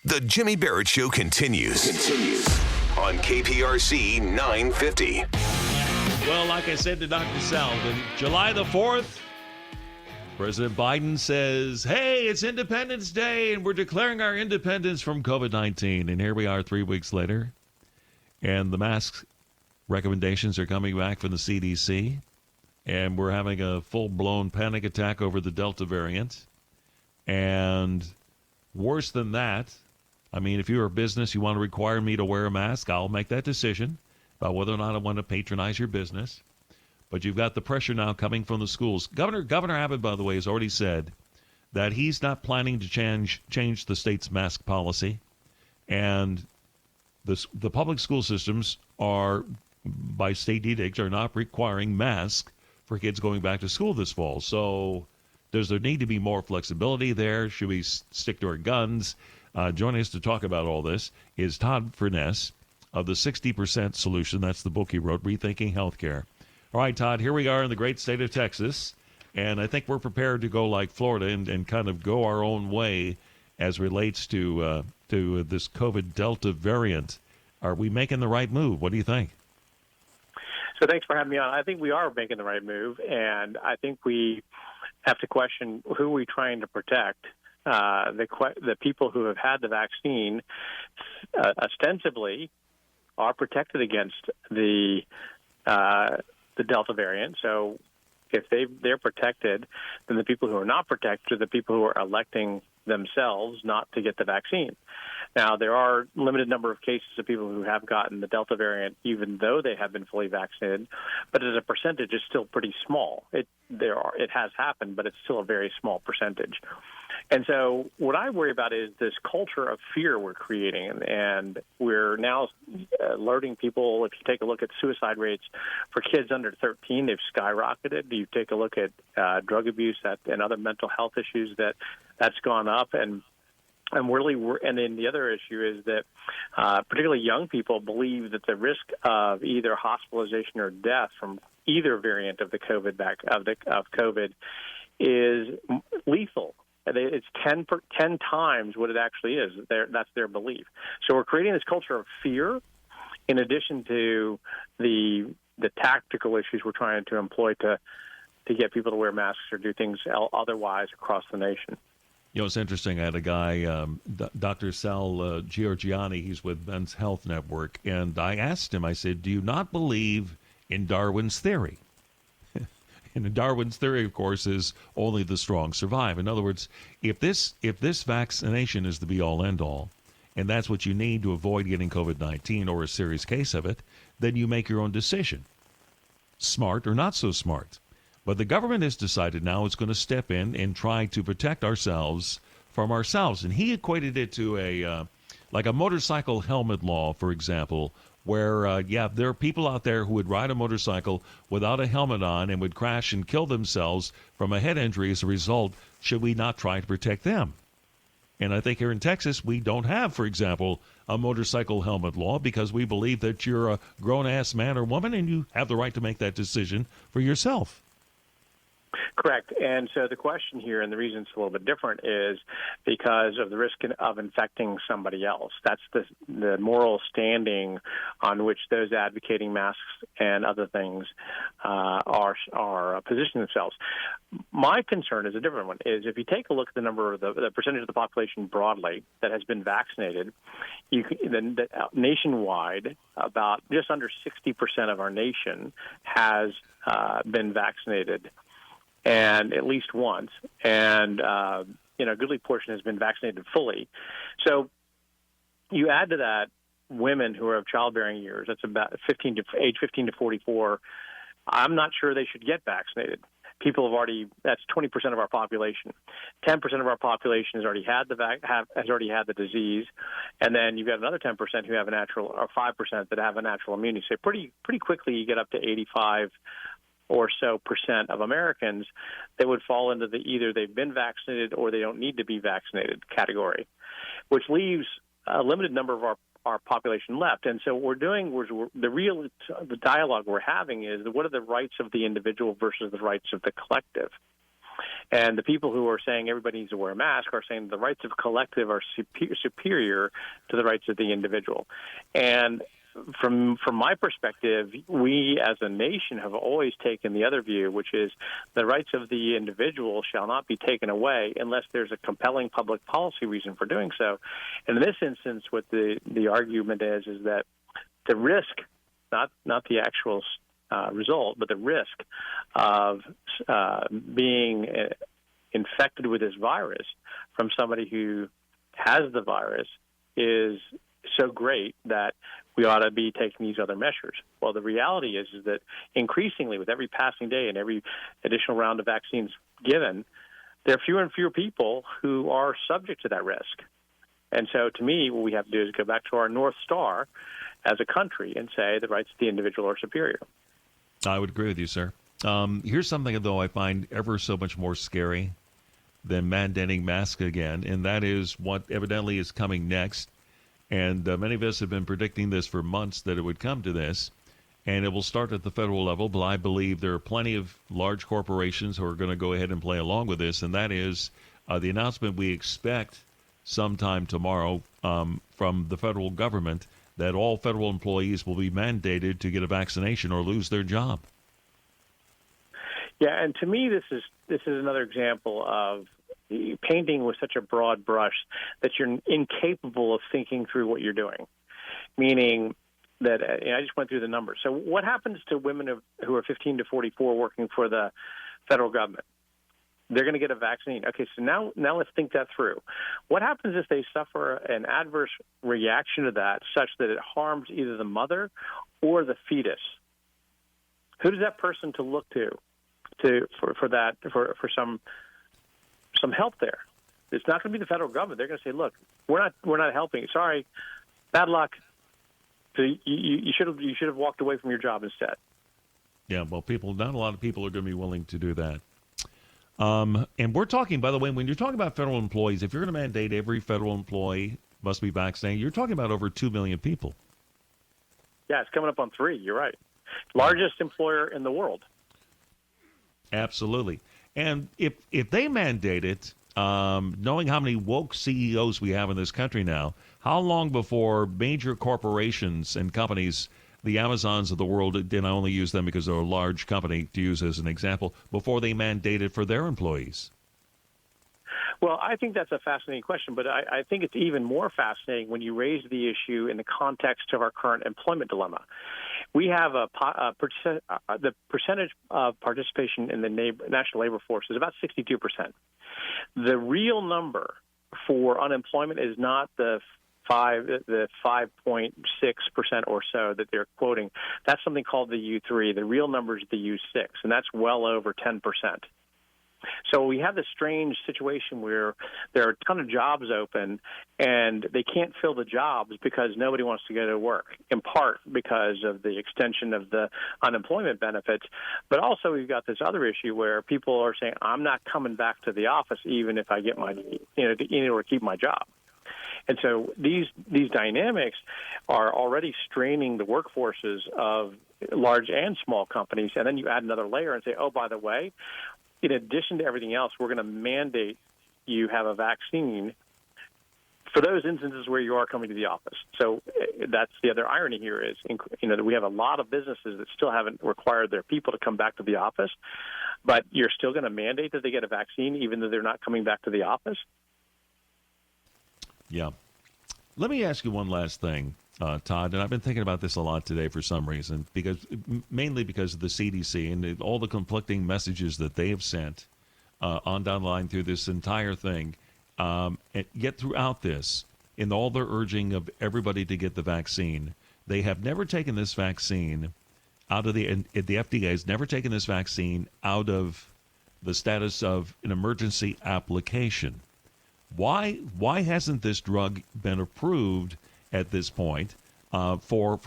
The Jimmy Barrett Show continues on KPRC 950. Well, like I said to Dr. Sal, July the 4th, President Biden says, hey, it's Independence Day, and we're declaring our independence from COVID-19. And here we are 3 weeks later, and the mask recommendations are coming back from the CDC, and we're having a full-blown panic attack over the Delta variant. And worse than that, I mean, if you're a business, you want to require me to wear a mask, I'll make that decision about whether or not I want to patronize your business. But you've got the pressure now coming from the schools. Governor Abbott, by the way, has already said that he's not planning to change the state's mask policy. And the public school systems are, by state edicts, are not requiring masks for kids going back to school this fall. So does there need to be more flexibility there? Should we stick to our guns? Joining us to talk about all this is Todd Furniss of the 60% Solution. That's the book he wrote, Rethinking Healthcare. All right, Todd, here we are in the great state of Texas, and I think we're prepared to go like Florida and kind of go our own way as relates to this COVID Delta variant. Are we making the right move? What do you think? So thanks for having me on. I think we are making the right move, and I think we have to question who we're trying to protect. The people who have had the vaccine ostensibly are protected against the Delta variant. So if they're protected, then the people who are not protected are the people who are electing themselves not to get the vaccine. Now, there are limited number of cases of people who have gotten the Delta variant, even though they have been fully vaccinated, but as a percentage, it's still pretty small. It has happened, but it's still a very small percentage. And so what I worry about is this culture of fear we're creating, and we're now alerting people. If you take a look at suicide rates for kids under 13, they've skyrocketed. You take a look at drug abuse and other mental health issues that's gone up, and then the other issue is that particularly young people believe that the risk of either hospitalization or death from either variant of the COVID is lethal. It's 10 times what it actually is. That's their belief. So we're creating this culture of fear, in addition to the tactical issues we're trying to employ to get people to wear masks or do things otherwise across the nation. You know, it's interesting. I had a guy, Dr. Sal Giorgiani, he's with Men's Health Network, and I asked him, I said, do you not believe in Darwin's theory? And Darwin's theory, of course, is only the strong survive. In other words, if this vaccination is the be-all, end-all, and that's what you need to avoid getting COVID-19 or a serious case of it, then you make your own decision, smart or not so smart. But the government has decided now it's going to step in and try to protect ourselves from ourselves. And he equated it to like a motorcycle helmet law, for example, where, there are people out there who would ride a motorcycle without a helmet on and would crash and kill themselves from a head injury as a result. Should we not try to protect them? And I think here in Texas, we don't have, for example, a motorcycle helmet law because we believe that you're a grown-ass man or woman and you have the right to make that decision for yourself. Correct. And so the question here, and the reason it's a little bit different, is because of the risk of infecting somebody else. That's the moral standing on which those advocating masks and other things are positioning themselves. My concern is a different one, is if you take a look at the number of the percentage of the population broadly that has been vaccinated, nationwide, about just under 60% of our nation has been vaccinated, and at least once, and a goodly portion has been vaccinated fully. So you add to that women who are of childbearing years, that's about age 15 to 44, I'm not sure they should get vaccinated. People that's 20% of our population. 10% of our population has already had the disease, and then you've got another 10% who have a natural, or 5% that have a natural immunity. So pretty quickly you get up to 85 or so percent of Americans that would fall into the either they've been vaccinated or they don't need to be vaccinated category, which leaves a limited number of our population left. And so what we're doing, the dialogue we're having is what are the rights of the individual versus the rights of the collective. And the people who are saying everybody needs to wear a mask are saying the rights of collective are superior to the rights of the individual. And from my perspective, we as a nation have always taken the other view, which is the rights of the individual shall not be taken away unless there's a compelling public policy reason for doing so. And in this instance, what the argument is that the risk, not the actual result, but the risk of being infected with this virus from somebody who has the virus is so great that we ought to be taking these other measures. Well, the reality is that increasingly with every passing day and every additional round of vaccines given, there are fewer and fewer people who are subject to that risk. And so to me, what we have to do is go back to our North Star as a country and say the rights of the individual are superior. I would agree with you, sir. Here's something, though, I find ever so much more scary than mandating masks again, and that is what evidently is coming next. And many of us have been predicting this for months, that it would come to this, and it will start at the federal level. But I believe there are plenty of large corporations who are going to go ahead and play along with this, and that is the announcement we expect sometime tomorrow from the federal government that all federal employees will be mandated to get a vaccination or lose their job. Yeah, and to me, this is another example of painting with such a broad brush that you're incapable of thinking through what you're doing, meaning that I just went through the numbers. So what happens to women who are 15 to 44 working for the federal government? They're going to get a vaccine. Okay, so now let's think that through. What happens if they suffer an adverse reaction to that such that it harms either the mother or the fetus? Who does that person to look to for some help there? It's not going to be the federal government. They're going to say, "Look, we're not helping. Sorry, bad luck. So you should have walked away from your job instead." Yeah, well, not a lot of people are going to be willing to do that. And we're talking, by the way, when you're talking about federal employees, if you're going to mandate every federal employee must be vaccinated, you're talking about over 2 million people. Yeah, it's coming up on 3. You're right. Largest employer in the world. Absolutely. And if they mandate it, knowing how many woke CEOs we have in this country now, how long before major corporations and companies, the Amazons of the world, and I only use them because they're a large company to use as an example, before they mandate it for their employees? Well, I think that's a fascinating question, but I think it's even more fascinating when you raise the issue in the context of our current employment dilemma. We have the percentage of participation in the national labor force is about 62%. The real number for unemployment is not the 5.6% or so that they're quoting. That's something called the U3. The real number is the U6, and that's well over 10%. So we have this strange situation where there are a ton of jobs open, and they can't fill the jobs because nobody wants to go to work, in part because of the extension of the unemployment benefits. But also we've got this other issue where people are saying, I'm not coming back to the office even if I get in order to keep my job. And so these dynamics are already straining the workforces of large and small companies. And then you add another layer and say, oh, by the way, in addition to everything else, we're going to mandate you have a vaccine for those instances where you are coming to the office. So that's the other irony here is, that we have a lot of businesses that still haven't required their people to come back to the office, but you're still going to mandate that they get a vaccine even though they're not coming back to the office? Yeah. Let me ask you one last thing, Todd, and I've been thinking about this a lot today for some reason, mainly because of the CDC and all the conflicting messages that they have sent on down the line through this entire thing. And yet throughout this, in all their urging of everybody to get the vaccine, they have never taken this vaccine out of the FDA has never taken this vaccine out of the status of an emergency application. Why hasn't this drug been approved at this point for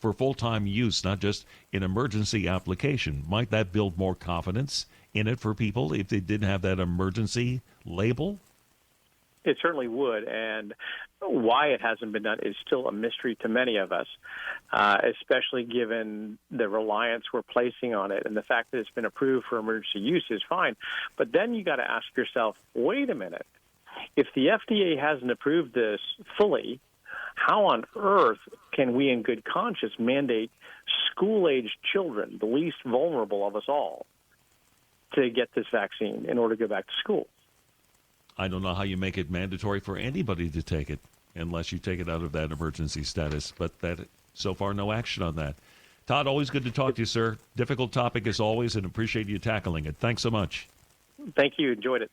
full-time use, not just an emergency application? Might that build more confidence in it for people if they didn't have that emergency label? It certainly would, and why it hasn't been done is still a mystery to many of us, especially given the reliance we're placing on it. And the fact that it's been approved for emergency use is fine. But then you got to ask yourself, wait a minute. If the FDA hasn't approved this fully, how on earth can we in good conscience mandate school-aged children, the least vulnerable of us all, to get this vaccine in order to go back to school? I don't know how you make it mandatory for anybody to take it unless you take it out of that emergency status. But that so far, no action on that. Todd, always good to talk to you, sir. Difficult topic as always, and appreciate you tackling it. Thanks so much. Thank you. Enjoyed it.